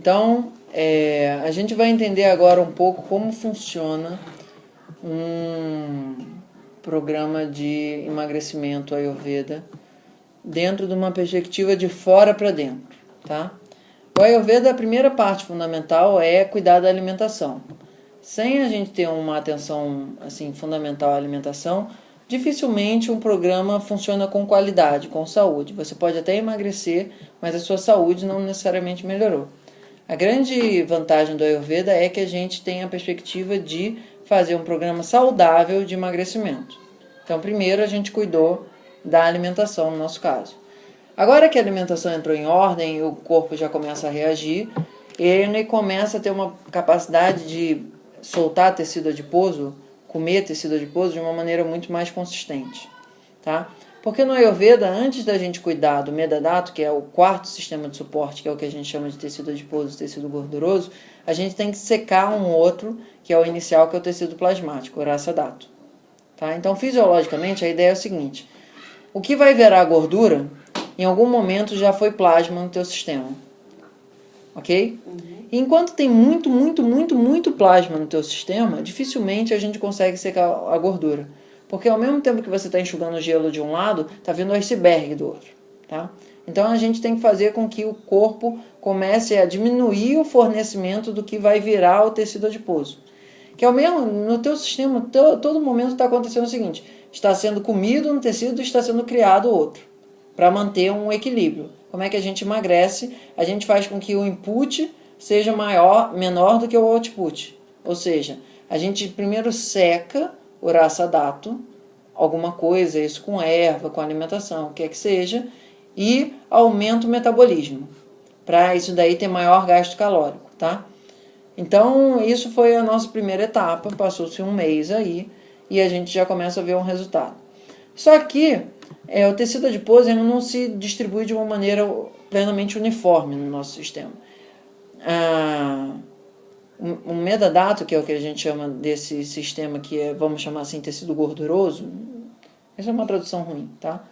Então, a gente vai entender agora um pouco como funciona um programa de emagrecimento Ayurveda dentro de uma perspectiva de fora para dentro, tá? O Ayurveda, a primeira parte fundamental é cuidar da alimentação. Sem a gente ter uma atenção assim fundamental à alimentação, dificilmente um programa funciona com qualidade, com saúde. Você pode até emagrecer, mas a sua saúde não necessariamente melhorou. A grande vantagem do Ayurveda é que a gente tem a perspectiva de fazer um programa saudável de emagrecimento. Então, primeiro a gente cuidou da alimentação, no nosso caso. Agora que a alimentação entrou em ordem e o corpo já começa a reagir, ele começa a ter uma capacidade de soltar tecido adiposo, comer tecido adiposo de uma maneira muito mais consistente, tá? Porque no Ayurveda, antes da gente cuidar do Medadato, que é o quarto sistema de suporte, que é o que a gente chama de tecido adiposo, tecido gorduroso, a gente tem que secar um outro, que é o inicial, que é o tecido plasmático, o Rasa Dato. Tá? Então, fisiologicamente, a ideia é o seguinte: o que vai virar gordura, em algum momento já foi plasma no teu sistema. Ok? E enquanto tem muito plasma no teu sistema, dificilmente a gente consegue secar a gordura. Porque ao mesmo tempo que você está enxugando o gelo de um lado, está vindo o iceberg do outro. Tá? Então a gente tem que fazer com que o corpo comece a diminuir o fornecimento do que vai virar o tecido adiposo. Que ao mesmo, no teu sistema, todo momento está acontecendo o seguinte: está sendo comido um tecido e está sendo criado outro, para manter um equilíbrio. Como é que a gente emagrece? A gente faz com que o input seja menor do que o output. Ou seja, a gente primeiro seca o Rasa Dato, alguma coisa, isso com erva, com alimentação, o que é que seja, e aumenta o metabolismo, para isso daí ter maior gasto calórico, tá? Então, isso foi a nossa primeira etapa, passou-se um mês aí, e a gente já começa a ver um resultado. Só que o tecido adiposo ele não se distribui de uma maneira plenamente uniforme no nosso sistema. O Medadato, que é o que a gente chama desse sistema que é, vamos chamar assim, tecido gorduroso, essa é uma tradução ruim, tá?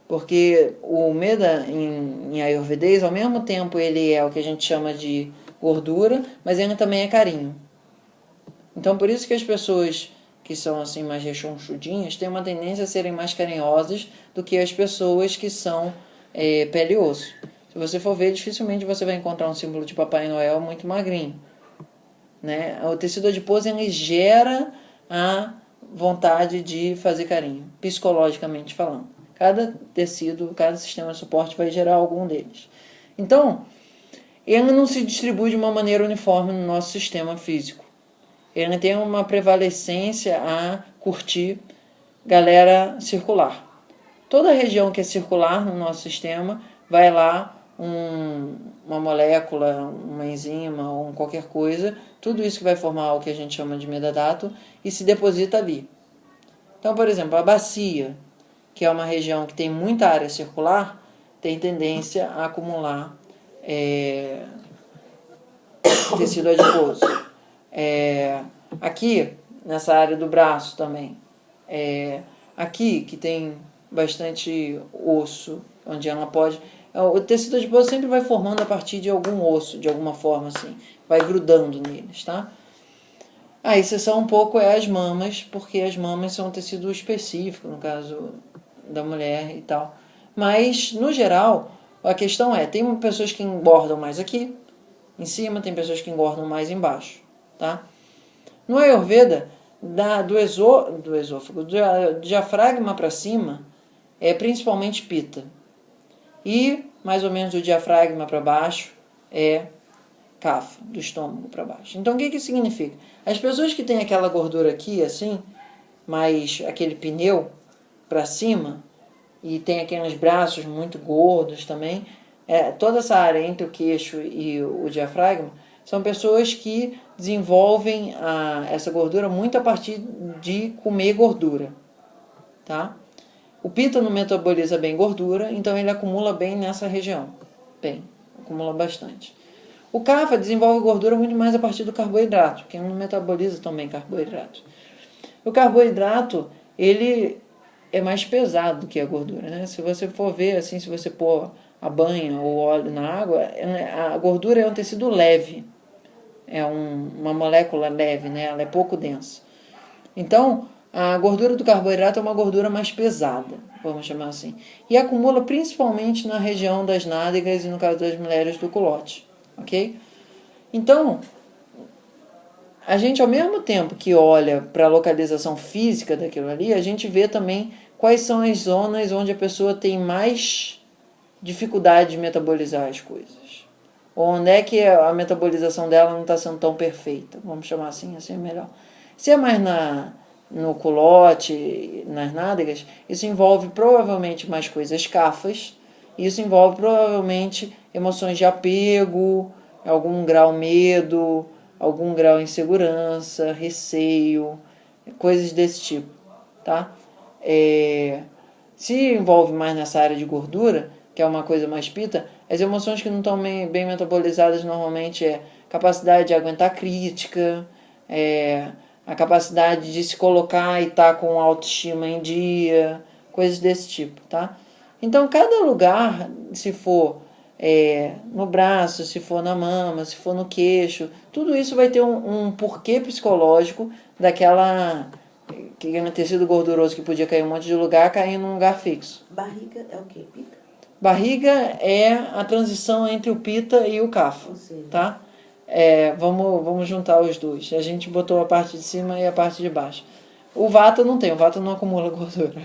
Porque o Meda em ayurvedês, ao mesmo tempo ele é o que a gente chama de gordura, mas ele também é carinho. Então por isso que as pessoas que são assim mais rechonchudinhas têm uma tendência a serem mais carinhosas do que as pessoas que são pele e osso. Se você for ver, dificilmente você vai encontrar um símbolo de Papai Noel muito magrinho, né? O tecido adiposo ele gera a vontade de fazer carinho, psicologicamente falando. Cada tecido, cada sistema de suporte vai gerar algum deles. Então, ele não se distribui de uma maneira uniforme no nosso sistema físico. Ele tem uma prevalecência a curtir galera circular. Toda região que é circular no nosso sistema, vai lá uma molécula, uma enzima ou qualquer coisa, tudo isso que vai formar o que a gente chama de Medadato, e se deposita ali. Então, por exemplo, a bacia, que é uma região que tem muita área circular, tem tendência a acumular tecido adiposo. Aqui, nessa área do braço também. Aqui, que tem bastante osso, onde ela pode... O tecido adiposo sempre vai formando a partir de algum osso, de alguma forma assim. Vai grudando neles, tá? A exceção um pouco é as mamas, porque as mamas são um tecido específico, no caso da mulher e tal. Mas, no geral, a questão tem pessoas que engordam mais aqui, em cima, tem pessoas que engordam mais embaixo, tá? No Ayurveda, do esôfago, do diafragma para cima, é principalmente Pitta. E, mais ou menos, do diafragma para baixo é Kapha, do estômago para baixo. Então, o que significa? As pessoas que têm aquela gordura aqui, assim, mais aquele pneu para cima, e tem aqueles braços muito gordos também, toda essa área entre o queixo e o diafragma, são pessoas que desenvolvem essa gordura muito a partir de comer gordura, tá? O Pitta não metaboliza bem gordura, então ele acumula bem nessa região. Acumula bastante. O Kapha desenvolve gordura muito mais a partir do carboidrato, que não metaboliza tão bem carboidrato. O carboidrato, ele é mais pesado do que a gordura, né? Se você for ver, assim, se você pôr a banha ou óleo na água, a gordura é um tecido leve, é uma molécula leve, né? Ela é pouco densa. Então, a gordura do carboidrato é uma gordura mais pesada, vamos chamar assim, e acumula principalmente na região das nádegas e, no caso das mulheres, do culote, ok? Então, a gente, ao mesmo tempo que olha para a localização física daquilo ali, a gente vê também quais são as zonas onde a pessoa tem mais dificuldade de metabolizar as coisas. Ou onde é que a metabolização dela não está sendo tão perfeita, vamos chamar assim é melhor. Se é mais no culote, nas nádegas, isso envolve provavelmente mais coisas cafas, isso envolve provavelmente emoções de apego, algum grau medo, algum grau insegurança, receio, coisas desse tipo, tá? Se envolve mais nessa área de gordura, que é uma coisa mais pita, as emoções que não estão bem metabolizadas normalmente é capacidade de aguentar crítica, a capacidade de se colocar e estar com autoestima em dia, coisas desse tipo, tá? Então, cada lugar, se for no braço, se for na mama, se for no queixo, tudo isso vai ter um porquê psicológico daquela que é tecido gorduroso que podia cair em um monte de lugar, cair num lugar fixo. Barriga é o quê? Pita? Barriga é a transição entre o pita e o kapha, tá? Vamos juntar os dois. A gente botou a parte de cima e a parte de baixo. O vata não tem, o vata não acumula gordura.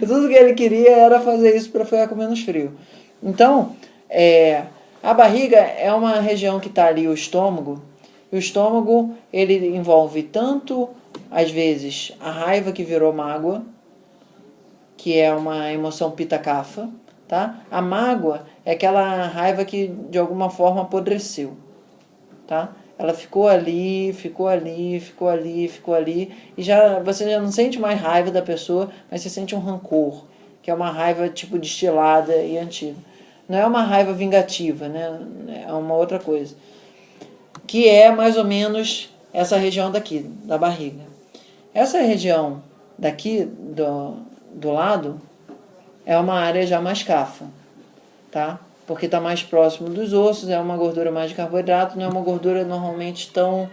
Tudo que ele queria era fazer isso para ficar com menos frio. Então, a barriga é uma região que está ali o estômago. E o estômago, ele envolve tanto, às vezes, a raiva que virou mágoa, que é uma emoção pita kapha, tá? A mágoa é aquela raiva que, de alguma forma, apodreceu, tá? Ela ficou ali, e você já não sente mais raiva da pessoa, mas você sente um rancor, que é uma raiva tipo destilada e antiga. Não é uma raiva vingativa, né? É uma outra coisa. Que é mais ou menos essa região daqui, da barriga. Essa região daqui, do lado, é uma área já mais kapha, tá? Porque está mais próximo dos ossos, é uma gordura mais de carboidrato, não é uma gordura normalmente tão...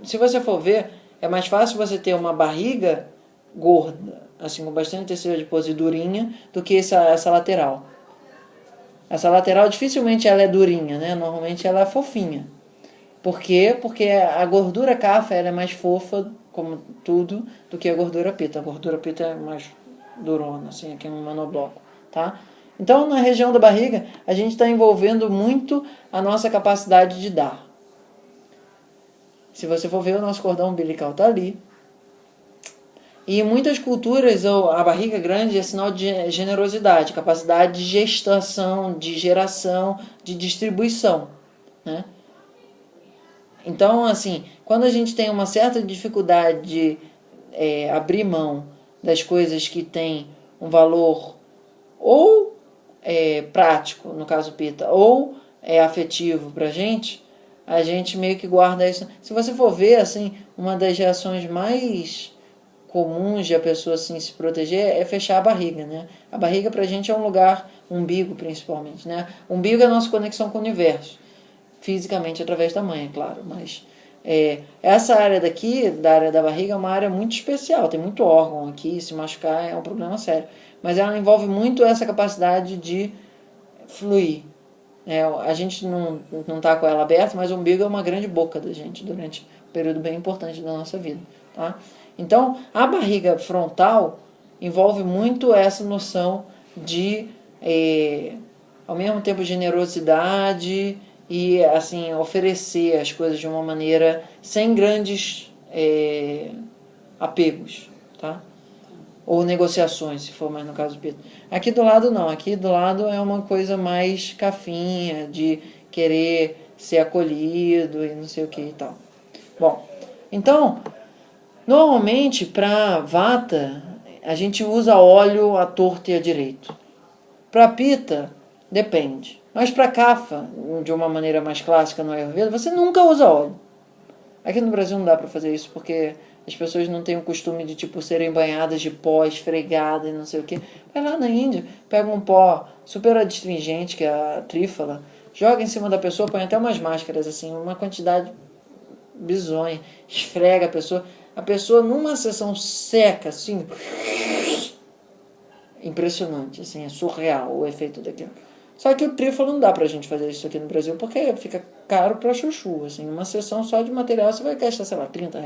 Se você for ver, é mais fácil você ter uma barriga gorda, assim, com bastante tecido adiposo e durinha, do que essa lateral. Essa lateral dificilmente ela é durinha, né? Normalmente ela é fofinha. Por quê? Porque a gordura kapha ela é mais fofa, como tudo, do que a gordura pita. A gordura pita é mais durona, assim, aqui no monobloco, tá? Então, na região da barriga, a gente está envolvendo muito a nossa capacidade de dar. Se você for ver, o nosso cordão umbilical está ali. E em muitas culturas, a barriga grande é sinal de generosidade, capacidade de gestação, de geração, de distribuição, né? Então, assim, quando a gente tem uma certa dificuldade de abrir mão das coisas que têm um valor ou prático, no caso pita, ou afetivo pra gente, a gente meio que guarda isso. Se você for ver, assim, uma das reações mais comuns de a pessoa assim, se proteger é fechar a barriga, né? A barriga pra gente é um lugar, umbigo principalmente, né? O umbigo é a nossa conexão com o universo, fisicamente através da mãe, é claro, mas essa área daqui, da área da barriga, é uma área muito especial, tem muito órgão aqui, se machucar é um problema sério, mas ela envolve muito essa capacidade de fluir. A gente não está com ela aberta, mas o umbigo é uma grande boca da gente durante um período bem importante da nossa vida, tá? Então, a barriga frontal envolve muito essa noção de, ao mesmo tempo, generosidade e, assim, oferecer as coisas de uma maneira sem grandes apegos, tá? Ou negociações, se for mais no caso do Pedro. Aqui do lado não, aqui do lado é uma coisa mais cafinha, de querer ser acolhido e não sei o que e tal. Bom, então, normalmente para vata, a gente usa óleo à torta e à direito. Para pita, depende. Mas para kapha, de uma maneira mais clássica no Ayurveda, você nunca usa óleo. Aqui no Brasil não dá para fazer isso porque as pessoas não têm o costume de, tipo, serem banhadas de pó, esfregadas e não sei o que. Vai lá na Índia, pega um pó super adstringente, que é a trífala, joga em cima da pessoa, põe até umas máscaras, assim, uma quantidade bizonha, esfrega a pessoa numa sessão seca, assim, impressionante, assim, é surreal o efeito daquilo. Só que o trífalo não dá pra gente fazer isso aqui no Brasil, porque fica caro pra chuchu, assim, uma sessão só de material você vai gastar, sei lá, R$ 30.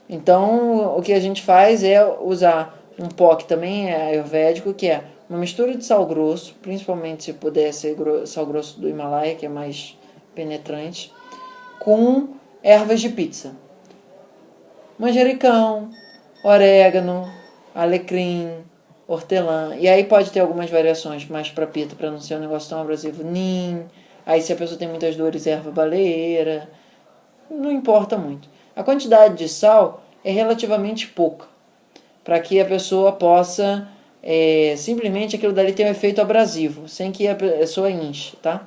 Então, o que a gente faz é usar um pó que também é ayurvédico, que é uma mistura de sal grosso, principalmente se puder ser sal grosso do Himalaia, que é mais penetrante, com ervas de pizza. Manjericão, orégano, alecrim, hortelã. E aí pode ter algumas variações mais para pita, para não ser um negócio tão abrasivo. Nim. Aí se a pessoa tem muitas dores, erva baleeira. Não importa muito. A quantidade de sal é relativamente pouca, para que a pessoa possa simplesmente aquilo dali ter um efeito abrasivo, sem que a pessoa enche, tá?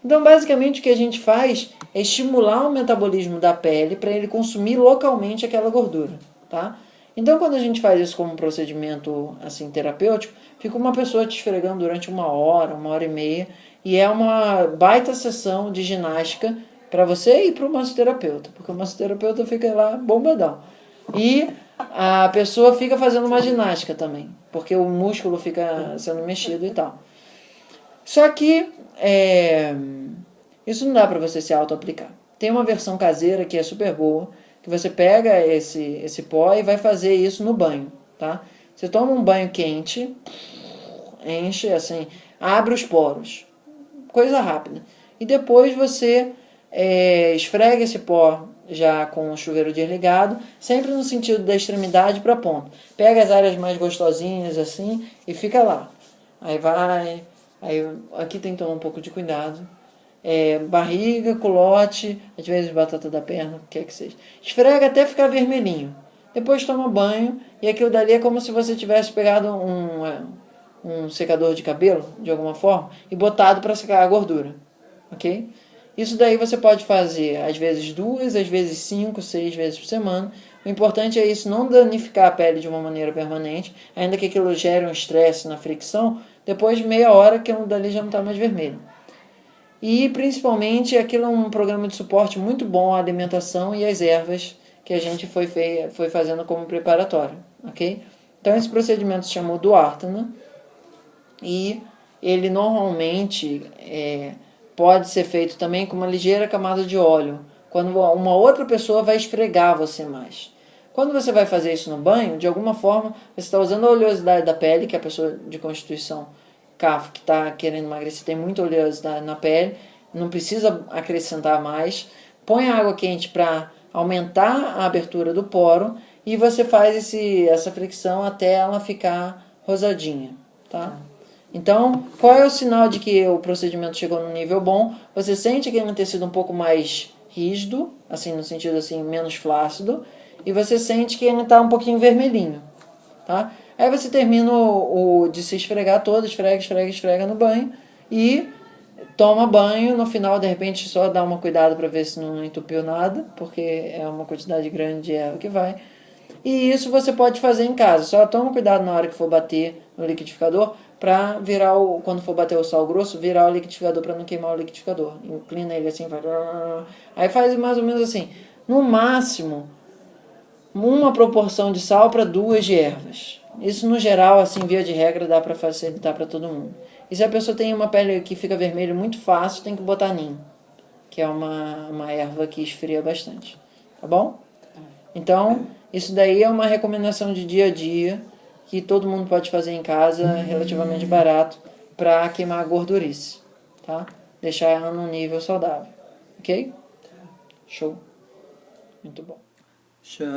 Então, basicamente, o que a gente faz é estimular o metabolismo da pele para ele consumir localmente aquela gordura, tá? Então, quando a gente faz isso como um procedimento assim terapêutico, fica uma pessoa te esfregando durante 1 hora e meia, e é uma baita sessão de ginástica para você e para o massoterapeuta, porque o massoterapeuta fica lá bombadão. E a pessoa fica fazendo uma ginástica também, porque o músculo fica sendo mexido e tal. Só que isso não dá para você se auto-aplicar. Tem uma versão caseira que é super boa, que você pega esse pó e vai fazer isso no banho, tá? Você toma um banho quente, enche assim, abre os poros, coisa rápida. E depois você esfrega esse pó já com o chuveiro desligado, sempre no sentido da extremidade para a ponta. Pega as áreas mais gostosinhas assim e fica lá. Aí vai, aí aqui tem que tomar um pouco de cuidado. Barriga, culote, às vezes batata da perna, o que é que seja. Esfrega até ficar vermelhinho. Depois toma banho e aquilo dali é como se você tivesse pegado um secador de cabelo, de alguma forma, e botado para secar a gordura, ok? Isso daí você pode fazer às vezes 2, às vezes 5, 6 vezes por semana. O importante é isso não danificar a pele de uma maneira permanente, ainda que aquilo gere um estresse na fricção, depois de meia hora aquilo dali já não está mais vermelho. E principalmente aquilo é um programa de suporte muito bom à alimentação e às ervas que a gente foi fazendo como preparatório, ok? Então esse procedimento se chamou Duartana e ele normalmente pode ser feito também com uma ligeira camada de óleo, quando uma outra pessoa vai esfregar você mais. Quando você vai fazer isso no banho, de alguma forma, você está usando a oleosidade da pele, que a pessoa de constituição CAF que está querendo emagrecer tem muita oleosidade na pele, não precisa acrescentar mais. Põe a água quente para aumentar a abertura do poro e você faz essa fricção até ela ficar rosadinha, tá? Então, qual é o sinal de que o procedimento chegou num nível bom? Você sente aquele tecido um pouco mais rígido, assim, no sentido assim, menos flácido, e você sente que ele está um pouquinho vermelhinho, tá? Aí você termina de se esfregar todo, esfrega no banho e toma banho. No final, de repente, só dá uma cuidado para ver se não entupiu nada, porque é uma quantidade grande de erva que vai. E isso você pode fazer em casa. Só toma cuidado na hora que for bater no liquidificador para virar quando for bater o sal grosso, virar o liquidificador para não queimar o liquidificador. Inclina ele assim, vai. Aí faz mais ou menos assim. No máximo, uma proporção de sal para 2 de ervas. Isso no geral, assim, via de regra, dá para facilitar para todo mundo. E se a pessoa tem uma pele que fica vermelha muito fácil, tem que botar nim, que é uma erva que esfria bastante. Tá bom? Então, isso daí é uma recomendação de dia a dia que todo mundo pode fazer em casa, relativamente barato, para queimar a gordurice, tá? Deixar ela num nível saudável, ok? Show. Muito bom. Shanti.